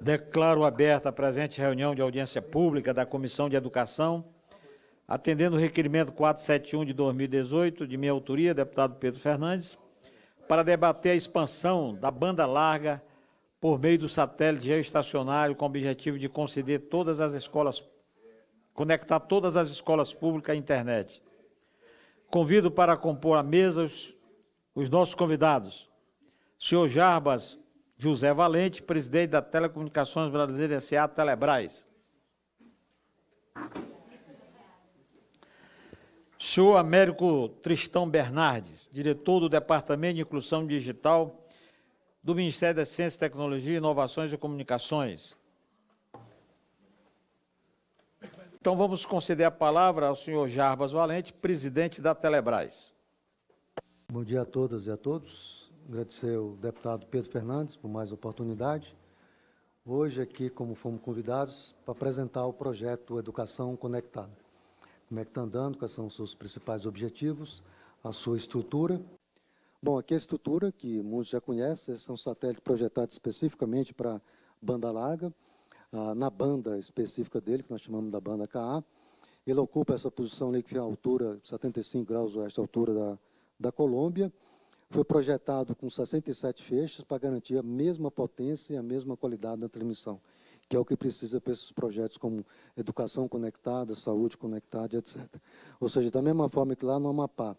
Declaro aberta a presente reunião de audiência pública da Comissão de Educação, atendendo o requerimento 471 de 2018, de minha autoria, deputado Pedro Fernandes, para debater a expansão da banda larga por meio do satélite geoestacionário com o objetivo de conectar todas as escolas públicas à internet. Convido para compor a mesa os nossos convidados. Senhor Jarbas José Valente, presidente da Telecomunicações Brasileiras S.A. Telebrás. Senhor Américo Tristão Bernardes, diretor do Departamento de Inclusão Digital do Ministério da Ciência, Tecnologia, Inovações e Comunicações. Então, vamos conceder a palavra ao senhor Jarbas Valente, presidente da Telebrás. Bom dia a todas e a todos. Agradecer ao deputado Pedro Fernandes por mais oportunidade. Hoje aqui, como fomos convidados, para apresentar o projeto Educação Conectada. Como é que está andando, quais são os seus principais objetivos, a sua estrutura. Bom, aqui a estrutura, que muitos já conhecem, esse é um satélite projetado especificamente para banda larga, na banda específica dele, que nós chamamos da banda KA. Ele ocupa essa posição ali que fica à altura, 75 graus oeste, à altura da Colômbia. Foi projetado com 67 feixes para garantir a mesma potência e a mesma qualidade da transmissão, que é o que precisa para esses projetos como educação conectada, saúde conectada, etc. Ou seja, da mesma forma que lá no Amapá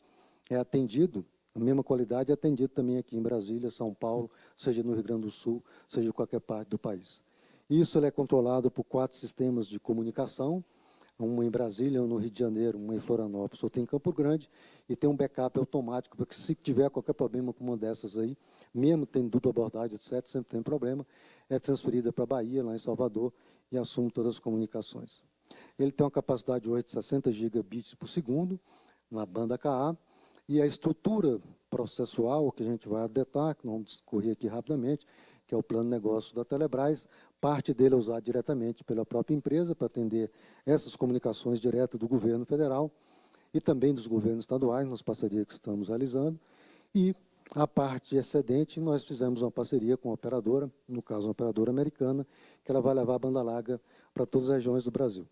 é atendido, a mesma qualidade é atendido também aqui em Brasília, São Paulo, seja no Rio Grande do Sul, seja em qualquer parte do país. Isso ele é controlado por 4 sistemas de comunicação, uma em Brasília, um no Rio de Janeiro, uma em Florianópolis, outra em Campo Grande, e tem um backup automático, porque se tiver qualquer problema com uma dessas aí, mesmo tendo dupla abordagem, etc., sempre tem problema, é transferida para a Bahia, lá em Salvador, e assume todas as comunicações. Ele tem uma capacidade hoje de 60 gigabits por segundo, na banda KA, e a estrutura processual, que a gente vai adetar, que nós vamos discorrer aqui rapidamente, que é o plano de negócio da Telebrás, parte dele é usado diretamente pela própria empresa para atender essas comunicações direto do governo federal e também dos governos estaduais, nas parcerias que estamos realizando. E a parte excedente, nós fizemos uma parceria com a operadora, no caso uma operadora americana, que ela vai levar a banda larga para todas as regiões do Brasil.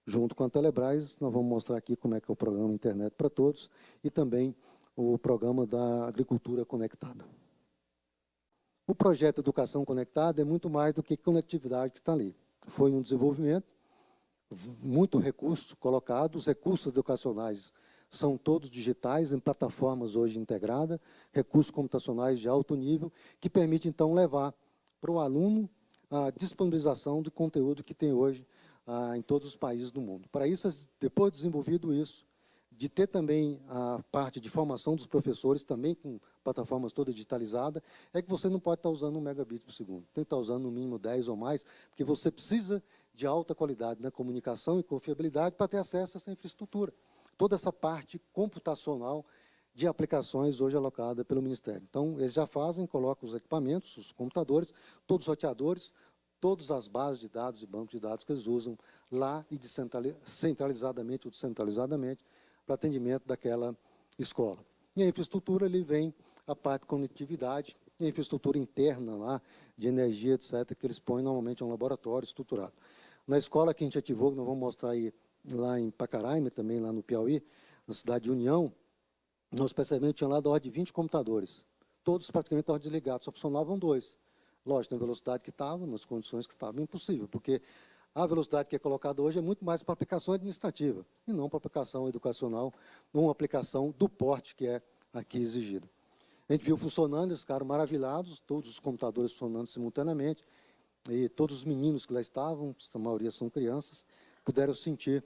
Junto com a Telebrás, nós vamos mostrar aqui como é que é o programa Internet para Todos e também o programa da Agricultura Conectada. O projeto Educação Conectada é muito mais do que conectividade que está ali. Foi um desenvolvimento, muito recurso colocado, os recursos educacionais são todos digitais, em plataformas hoje integradas, recursos computacionais de alto nível, que permite, então, levar para o aluno a disponibilização do conteúdo que tem hoje em todos os países do mundo. Para isso, depois de desenvolvido isso, de ter também a parte de formação dos professores, também com plataformas toda digitalizada, é que você não pode estar usando 1 megabit por segundo. Tem que estar usando no mínimo 10 ou mais, porque você precisa de alta qualidade na comunicação e confiabilidade para ter acesso a essa infraestrutura. Toda essa parte computacional de aplicações hoje alocada pelo Ministério. Então, eles já fazem, colocam os equipamentos, os computadores, todos os roteadores, todas as bases de dados e bancos de dados que eles usam lá e centralizadamente ou descentralizadamente, para atendimento daquela escola. E a infraestrutura, ali vem a parte de conectividade, e a infraestrutura interna lá, de energia, etc., que eles põem normalmente em um laboratório estruturado. Na escola que a gente ativou, que nós vamos mostrar aí, lá em Pacaraima, também lá no Piauí, na cidade de União, nós percebemos que tinha lá da ordem de 20 computadores, todos praticamente da ordem desligados, só funcionavam 2. Lógico, na velocidade que estava, nas condições que estavam, impossível, porque a velocidade que é colocada hoje é muito mais para aplicação administrativa, e não para aplicação educacional, uma aplicação do porte que é aqui exigida. A gente viu funcionando, eles ficaram maravilhados, todos os computadores funcionando simultaneamente, e todos os meninos que lá estavam, a maioria são crianças, puderam sentir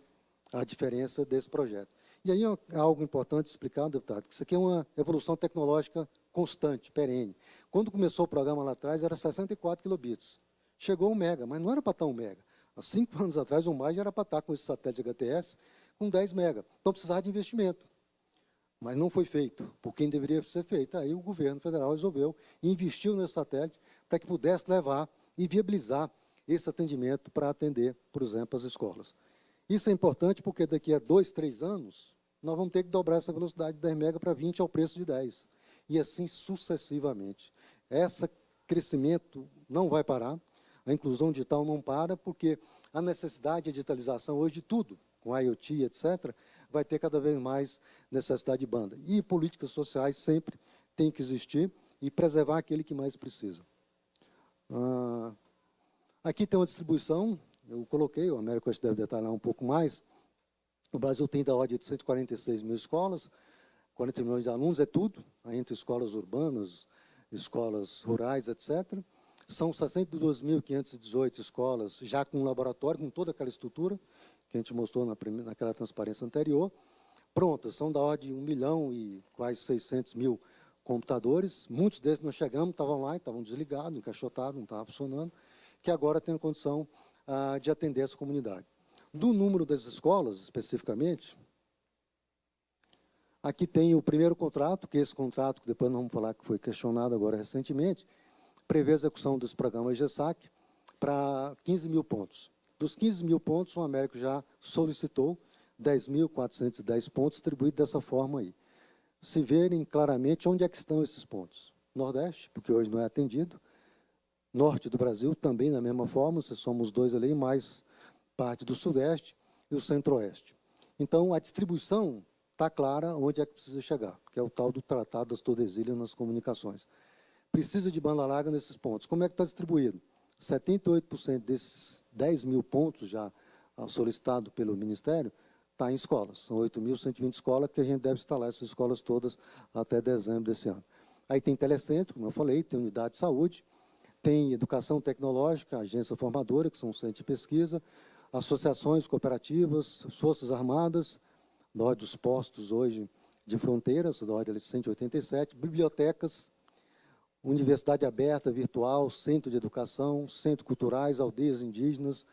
a diferença desse projeto. E aí é algo importante explicar, deputado, que isso aqui é uma evolução tecnológica constante, perene. Quando começou o programa lá atrás, era 64 kilobits. Chegou 1 mega, mas não era para estar 1 mega. Há 5 anos atrás, ou mais, já era para estar com esse satélite HTS com 10 mega. Então, precisava de investimento. Mas não foi feito, por quem deveria ser feito. Aí o governo federal resolveu e investiu nesse satélite para que pudesse levar e viabilizar esse atendimento para atender, por exemplo, as escolas. Isso é importante porque daqui a 2, 3 anos, nós vamos ter que dobrar essa velocidade de 10 mega para 20 ao preço de 10. E assim sucessivamente. Esse crescimento não vai parar. A inclusão digital não para porque a necessidade de digitalização hoje de tudo, com IoT, etc., vai ter cada vez mais necessidade de banda. E políticas sociais sempre têm que existir e preservar aquele que mais precisa. Aqui tem uma distribuição, eu coloquei, o Américo deve detalhar um pouco mais. O Brasil tem da ordem de 146 mil escolas, 40 milhões de alunos, é tudo, entre escolas urbanas, escolas rurais, etc. São 62.518 escolas, já com laboratório, com toda aquela estrutura que a gente mostrou naquela transparência anterior, prontas, são da ordem de 1 milhão e quase 600 mil computadores. Muitos desses nós chegamos, estavam lá, estavam desligados, encaixotados, não estavam funcionando, que agora tem a condição de atender essa comunidade. Do número das escolas, especificamente, aqui tem o primeiro contrato, que esse contrato, que depois nós vamos falar que foi questionado agora recentemente, prevê a execução dos programas GESAC para 15 mil pontos. Dos 15 mil pontos, o Américo já solicitou 10.410 pontos distribuídos dessa forma aí. Se verem claramente onde é que estão esses pontos. Nordeste, porque hoje não é atendido. Norte do Brasil, também da mesma forma, se somos dois ali, mais parte do Sudeste e o Centro-Oeste. Então, a distribuição está clara onde é que precisa chegar, que é o tal do Tratado das Tordesilhas nas comunicações. Precisa de banda larga nesses pontos. Como é que está distribuído? 78% desses 10 mil pontos já solicitados pelo Ministério está em escolas. São 8.120 escolas que a gente deve instalar essas escolas todas até dezembro desse ano. Aí tem telecentro, como eu falei, tem unidade de saúde, tem educação tecnológica, agência formadora, que são centros de pesquisa, associações cooperativas, forças armadas, da ordem dos postos hoje de fronteiras, da ordem de 187, bibliotecas, universidade aberta, virtual, centro de educação, centros culturais, aldeias indígenas,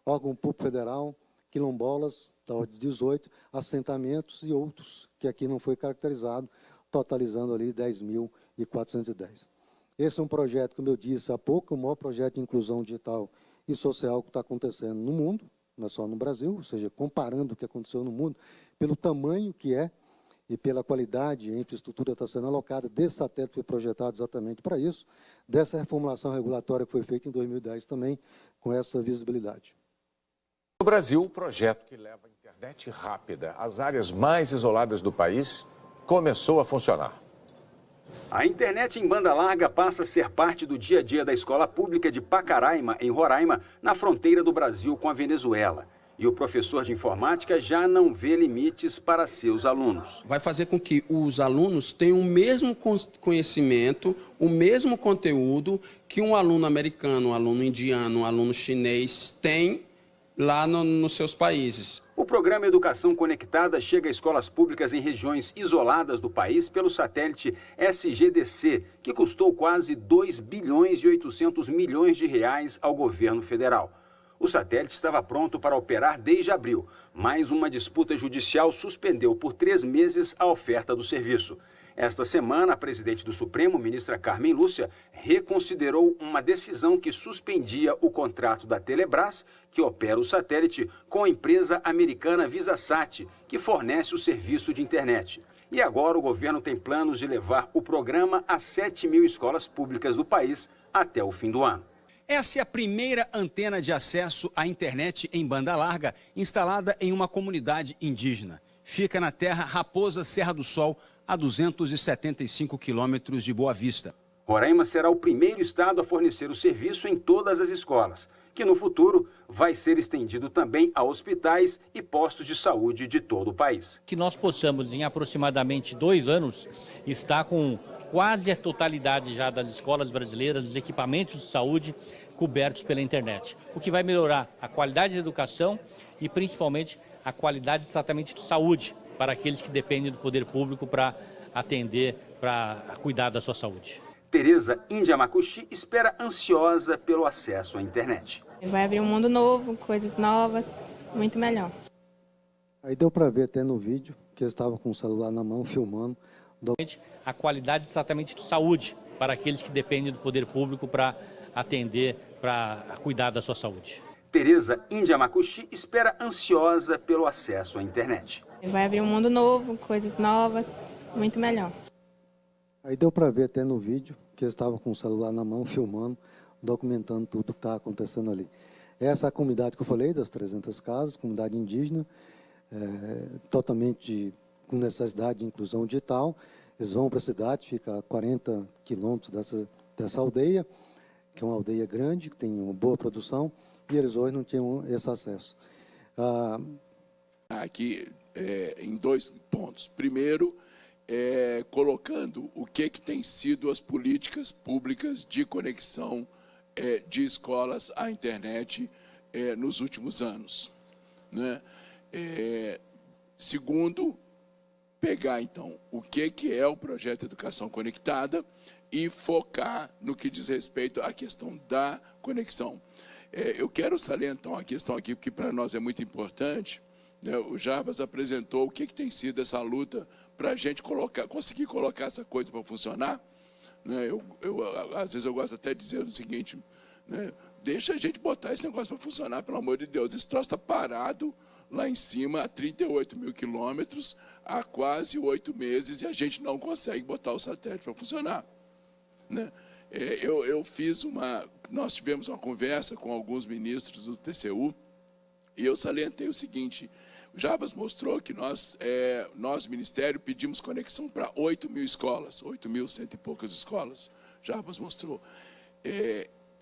órgão público federal, quilombolas, da ordem de 18, assentamentos e outros, que aqui não foi caracterizado, totalizando ali 10.410. Esse é um projeto, como eu disse há pouco, o maior projeto de inclusão digital e social que está acontecendo no mundo, não é só no Brasil, ou seja, comparando o que aconteceu no mundo, pelo tamanho que é e pela qualidade, a infraestrutura está sendo alocada, desse satélite foi projetado exatamente para isso, dessa reformulação regulatória que foi feita em 2010 também, com essa visibilidade. No Brasil, o projeto que leva a internet rápida às áreas mais isoladas do país começou a funcionar. A internet em banda larga passa a ser parte do dia a dia da escola pública de Pacaraima, em Roraima, na fronteira do Brasil com a Venezuela. E o professor de informática já não vê limites para seus alunos. Vai fazer com que os alunos tenham o mesmo conhecimento, o mesmo conteúdo que um aluno americano, um aluno indiano, um aluno chinês tem lá nos seus países. O programa Educação Conectada chega a escolas públicas em regiões isoladas do país pelo satélite SGDC, que custou quase 2 bilhões e 800 milhões de reais ao governo federal. O satélite estava pronto para operar desde abril, mas uma disputa judicial suspendeu por 3 meses a oferta do serviço. Esta semana, a presidente do Supremo, ministra Carmen Lúcia, reconsiderou uma decisão que suspendia o contrato da Telebrás, que opera o satélite, com a empresa americana Visasat, que fornece o serviço de internet. E agora o governo tem planos de levar o programa a 7.000 escolas públicas do país até o fim do ano. Essa é a primeira antena de acesso à internet em banda larga instalada em uma comunidade indígena. Fica na terra Raposa Serra do Sol, a 275 quilômetros de Boa Vista. Roraima será o primeiro estado a fornecer o serviço em todas as escolas, que no futuro vai ser estendido também a hospitais e postos de saúde de todo o país. Que nós possamos, em aproximadamente 2 anos, estar com quase a totalidade já das escolas brasileiras, dos equipamentos de saúde cobertos pela internet, o que vai melhorar a qualidade da educação e principalmente a qualidade do tratamento de saúde para aqueles que dependem do poder público para atender, para cuidar da sua saúde. Tereza Indiamacuxi espera ansiosa pelo acesso à internet. Vai abrir um mundo novo, coisas novas, muito melhor. Aí deu para ver até no vídeo que eu estava com o celular na mão filmando. A qualidade do tratamento de saúde para aqueles que dependem do poder público para atender, para cuidar da sua saúde. Tereza Indiamacuxi espera ansiosa pelo acesso à internet. Vai abrir um mundo novo, coisas novas, muito melhor. Aí deu para ver até no vídeo que eu estava com o celular na mão filmando. documentando tudo que está acontecendo ali. Essa é a comunidade que eu falei, das 300 casas, comunidade indígena, totalmente com necessidade de inclusão digital. Eles vão para a cidade, fica a 40 quilômetros dessa aldeia, que é uma aldeia grande, que tem uma boa produção, e eles hoje não tinham esse acesso. Aqui, em 2 pontos. Primeiro, colocando o que tem sido as políticas públicas de conexão de escolas à internet nos últimos anos, né? Segundo, pegar, então, o que é o projeto Educação Conectada e focar no que diz respeito à questão da conexão. Eu quero salientar uma questão aqui, que para nós é muito importante, né? O Jarbas apresentou o que tem sido essa luta para a gente conseguir colocar essa coisa para funcionar, né? Às vezes eu gosto até de dizer o seguinte, né? Deixa a gente botar esse negócio para funcionar, pelo amor de Deus. Esse troço está parado lá em cima, a 38 mil quilômetros, há quase 8 meses, e a gente não consegue botar o satélite para funcionar, né? Nós tivemos uma conversa com alguns ministros do TCU, e eu salientei o seguinte: o Jarbas mostrou que nós, Ministério, pedimos conexão para 8 mil escolas, 8.100 e poucas escolas. Jarbas mostrou.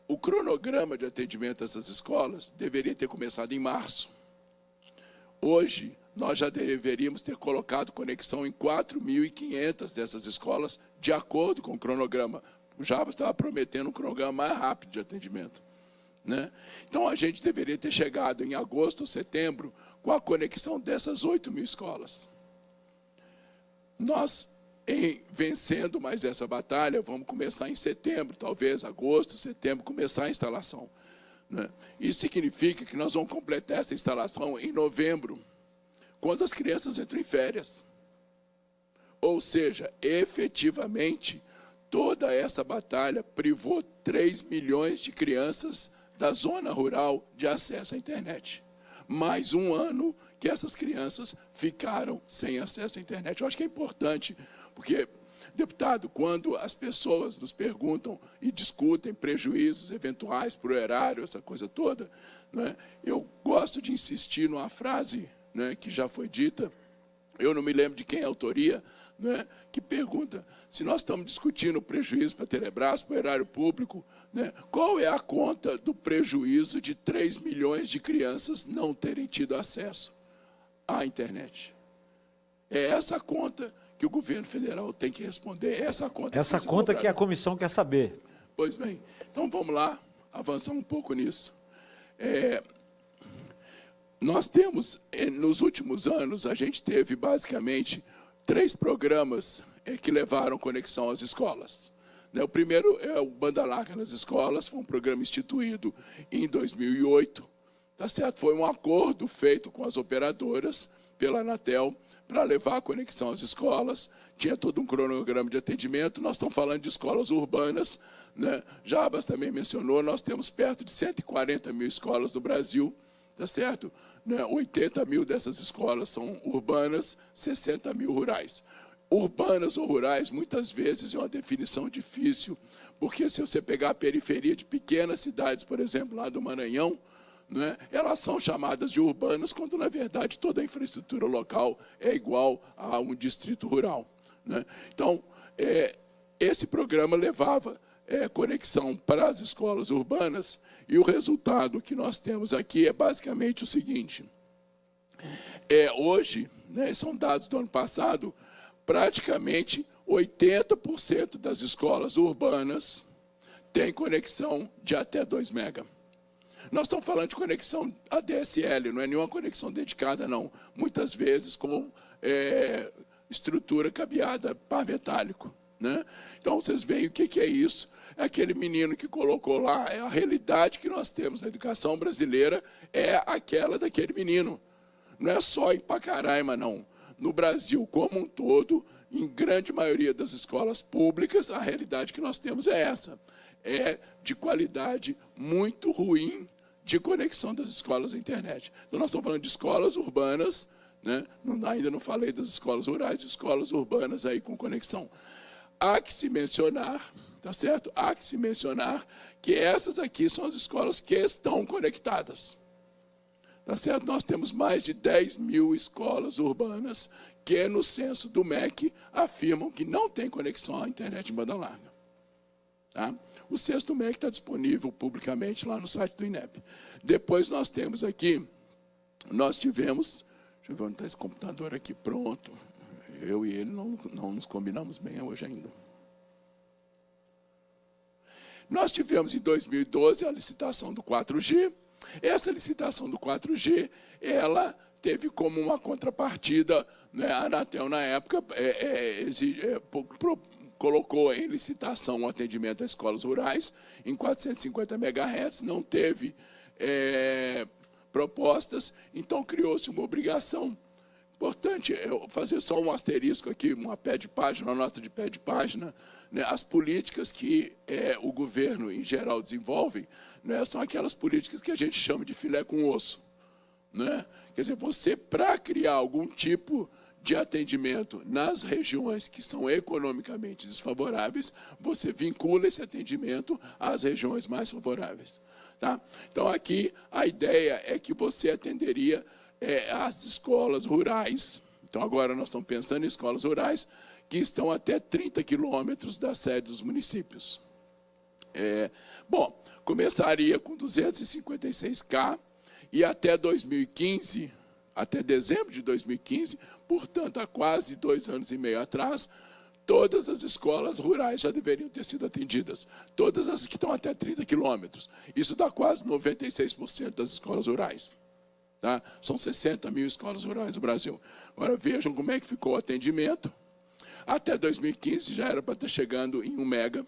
O cronograma de atendimento dessas escolas deveria ter começado em março. Hoje, nós já deveríamos ter colocado conexão em 4.500 dessas escolas, de acordo com o cronograma. O Jarbas estava prometendo um cronograma mais rápido de atendimento, né? Então, a gente deveria ter chegado em agosto ou setembro com a conexão dessas 8 mil escolas. Nós, vencendo mais essa batalha, vamos começar em setembro, talvez agosto, setembro, começar a instalação, né? Isso significa que nós vamos completar essa instalação em novembro, quando as crianças entram em férias. Ou seja, efetivamente, toda essa batalha privou 3 milhões de crianças da zona rural de acesso à internet. Mais um ano que essas crianças ficaram sem acesso à internet. Eu acho que é importante, porque, deputado, quando as pessoas nos perguntam e discutem prejuízos eventuais para o erário, essa coisa toda, né, eu gosto de insistir numa frase, né, que já foi dita, eu não me lembro de quem é a autoria, né, que pergunta se nós estamos discutindo o prejuízo para a Telebrás, para o erário público, né, qual é a conta do prejuízo de 3 milhões de crianças não terem tido acesso à internet? É essa conta que o governo federal tem que responder, essa conta que a comissão quer saber. Pois bem, então vamos lá, avançar um pouco nisso. Nós temos, nos últimos anos, a gente teve basicamente 3 programas que levaram conexão às escolas. O primeiro é o Banda Larga nas Escolas, foi um programa instituído em 2008, tá certo? Foi um acordo feito com as operadoras, pela Anatel, para levar a conexão às escolas, tinha todo um cronograma de atendimento. Nós estamos falando de escolas urbanas, né? Jarbas também mencionou, nós temos perto de 140 mil escolas no Brasil, tá certo? 80 mil dessas escolas são urbanas, 60 mil rurais. Urbanas ou rurais, muitas vezes, é uma definição difícil, porque se você pegar a periferia de pequenas cidades, por exemplo, lá do Maranhão, né, elas são chamadas de urbanas, quando, na verdade, toda a infraestrutura local é igual a um distrito rural, né? Então, esse programa levava conexão para as escolas urbanas, e o resultado que nós temos aqui é basicamente o seguinte. Hoje, né, são dados do ano passado, praticamente 80% das escolas urbanas têm conexão de até 2 mega. Nós estamos falando de conexão ADSL, não é nenhuma conexão dedicada, não. Muitas vezes com estrutura cabeada, par metálico, né? Então, vocês veem o que é isso. É aquele menino que colocou lá, é a realidade que nós temos na educação brasileira, é aquela daquele menino. Não é só em Pacaraima, não. No Brasil como um todo, em grande maioria das escolas públicas, a realidade que nós temos é essa. É de qualidade muito ruim de conexão das escolas à internet. Então, nós estamos falando de escolas urbanas, né? Ainda não falei das escolas rurais, escolas urbanas aí com conexão. Há que se mencionar, tá certo? Há que se mencionar que essas aqui são as escolas que estão conectadas. Tá certo? Nós temos mais de 10 mil escolas urbanas que, no censo do MEC, afirmam que não tem conexão à internet em banda larga. Tá? O censo do MEC está disponível publicamente lá no site do INEP. Depois nós temos aqui, nós tivemos, deixa eu ver onde está esse computador aqui, pronto. Eu e ele não nos combinamos bem hoje ainda. Nós tivemos em 2012 a licitação do 4G. Essa licitação do 4G, ela teve como uma contrapartida, né, a Anatel, na época, colocou em licitação o atendimento às escolas rurais em 450 MHz, não teve propostas, então criou-se uma obrigação. Importante eu fazer só um asterisco aqui, uma pé de página, uma nota de pé de página, né? As políticas que o governo, em geral, desenvolve, né, são aquelas políticas que a gente chama de filé com osso. Né? Quer dizer, você, para criar algum tipo de atendimento nas regiões que são economicamente desfavoráveis, você vincula esse atendimento às regiões mais favoráveis. Tá? Então, aqui, a ideia é que você atenderia as escolas rurais. Então, agora nós estamos pensando em escolas rurais que estão até 30 quilômetros da sede dos municípios. Bom, começaria com 256K e até 2015, até dezembro de 2015, portanto, há quase 2 anos e meio atrás, todas as escolas rurais já deveriam ter sido atendidas. Todas as que estão até 30 quilômetros. Isso dá quase 96% das escolas rurais. Tá? São 60 mil escolas rurais no Brasil. Agora vejam como é que ficou o atendimento. Até 2015 já era para estar chegando em 1 mega.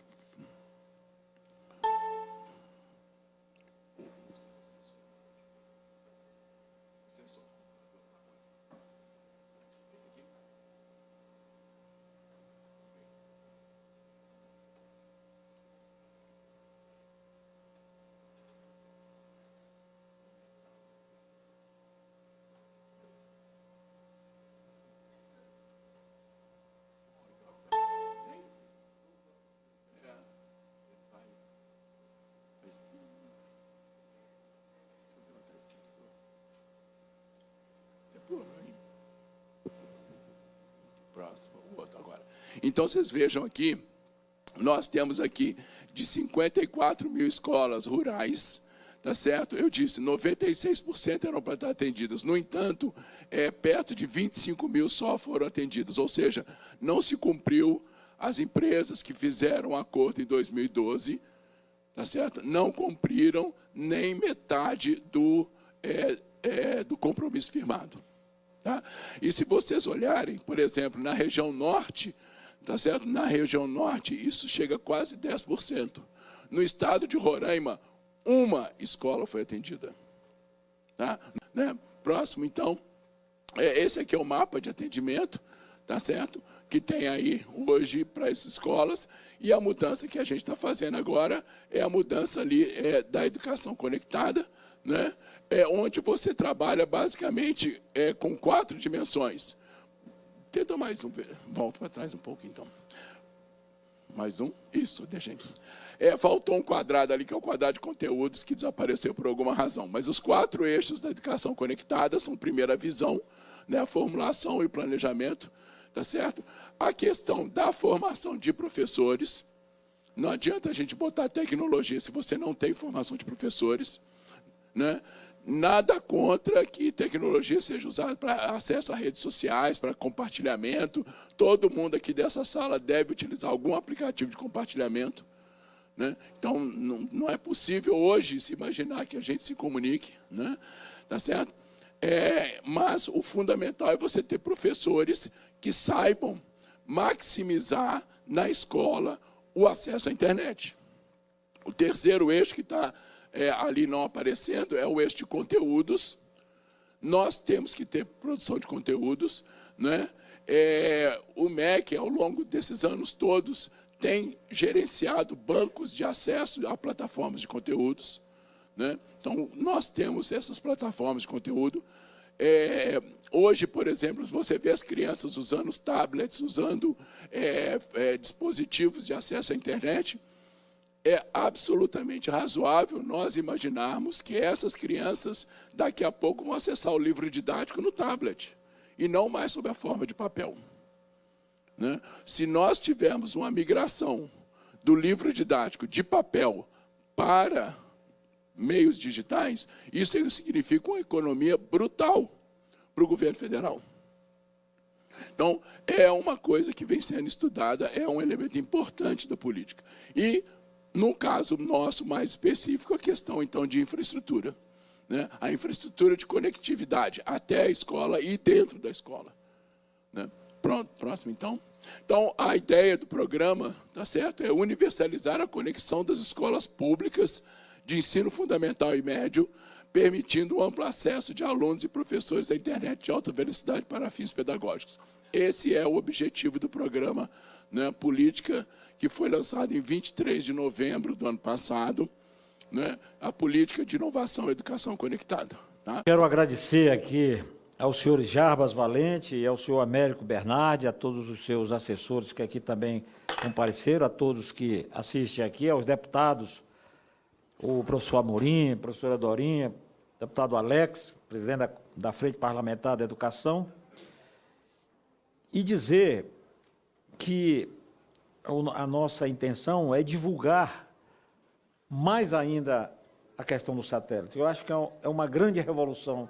Próximo, o outro agora. Então, vocês vejam aqui, nós temos aqui de 54 mil escolas rurais, tá certo? Eu disse, 96% eram para estar atendidas. No entanto, perto de 25 mil só foram atendidas, ou seja, não se cumpriu. As empresas que fizeram o acordo em 2012, tá certo? Não cumpriram nem metade do compromisso firmado. Tá? E se vocês olharem, por exemplo, na região norte, tá certo? Na região norte, isso chega a quase 10%. No estado de Roraima, uma escola foi atendida. Tá? Né? Próximo, então, esse aqui é o mapa de atendimento, tá certo? Que tem aí hoje para essas escolas, e a mudança que a gente está fazendo agora é a mudança ali da educação conectada, né? Onde você trabalha basicamente com 4 dimensões. Tenta mais um, volta para trás um pouco então. Mais um, isso, deixa aí. Faltou um quadrado ali, que é o quadrado de conteúdos, que desapareceu por alguma razão. Mas os 4 eixos da educação conectada são, primeiro, a visão, né, a formulação e o planejamento, tá certo? A questão da formação de professores. Não adianta a gente botar tecnologia se você não tem formação de professores, né? Nada contra que tecnologia seja usada para acesso a redes sociais, para compartilhamento. Todo mundo aqui dessa sala deve utilizar algum aplicativo de compartilhamento, né? Então, não é possível hoje se imaginar que a gente se comunique, né? Tá certo? Mas o fundamental é você ter professores que saibam maximizar na escola o acesso à internet. O terceiro eixo que está ali não aparecendo é o eixo de conteúdos. Nós temos que ter produção de conteúdos, né? O MEC, ao longo desses anos todos, tem gerenciado bancos de acesso a plataformas de conteúdos, né? Então, nós temos essas plataformas de conteúdo. Hoje, por exemplo, você vê as crianças usando os tablets, usando dispositivos de acesso à internet, é absolutamente razoável nós imaginarmos que essas crianças, daqui a pouco, vão acessar o livro didático no tablet, e não mais sob a forma de papel. Né? Se nós tivermos uma migração do livro didático de papel para meios digitais, isso significa uma economia brutal para o governo federal. Então, é uma coisa que vem sendo estudada, é um elemento importante da política. E, no caso nosso mais específico, a questão, então, de infraestrutura. Né? A infraestrutura de conectividade até a escola e dentro da escola. Né? Pronto, próximo, então. Então, a ideia do programa, tá certo, é universalizar a conexão das escolas públicas de ensino fundamental e médio, permitindo o amplo acesso de alunos e professores à internet de alta velocidade para fins pedagógicos. Esse é o objetivo do programa, né, Política, que foi lançado em 23 de novembro do ano passado, né, a Política de Inovação e Educação Conectada. Tá? Quero agradecer aqui aos senhores Jarbas Valente e ao senhor Américo Bernardi, a todos os seus assessores que aqui também compareceram, a todos que assistem aqui, aos deputados, o professor Amorim, a professora Dorinha, deputado Alex, presidente da Frente Parlamentar da Educação, e dizer que a nossa intenção é divulgar mais ainda a questão do satélite. Eu acho que é uma grande revolução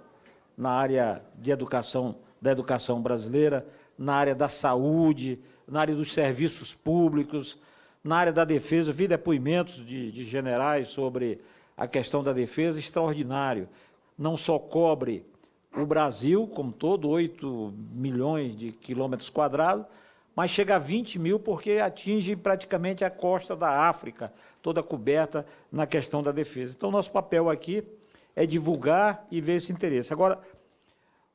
na área de educação, da educação brasileira, na área da saúde, na área dos serviços públicos, na área da defesa. Vi depoimentos de generais sobre a questão da defesa, extraordinário. Não só cobre o Brasil como todo, 8 milhões de quilômetros quadrados, mas chega a 20 mil porque atinge praticamente a costa da África, toda coberta na questão da defesa. Então, nosso papel aqui é divulgar e ver esse interesse. Agora,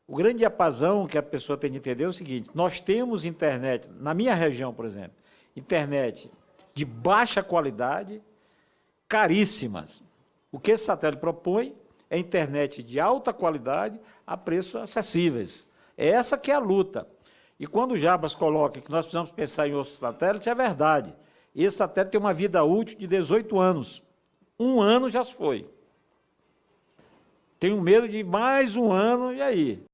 o grande diapasão que a pessoa tem de entender é o seguinte: nós temos internet, na minha região, por exemplo, internet de baixa qualidade, caríssimas. O que esse satélite propõe é internet de alta qualidade a preços acessíveis. É essa que é a luta. E quando o Jarbas coloca que nós precisamos pensar em outros satélites, é verdade. Esse satélite tem uma vida útil de 18 anos. 1 ano já se foi. Tenho medo de mais 1 ano, e aí?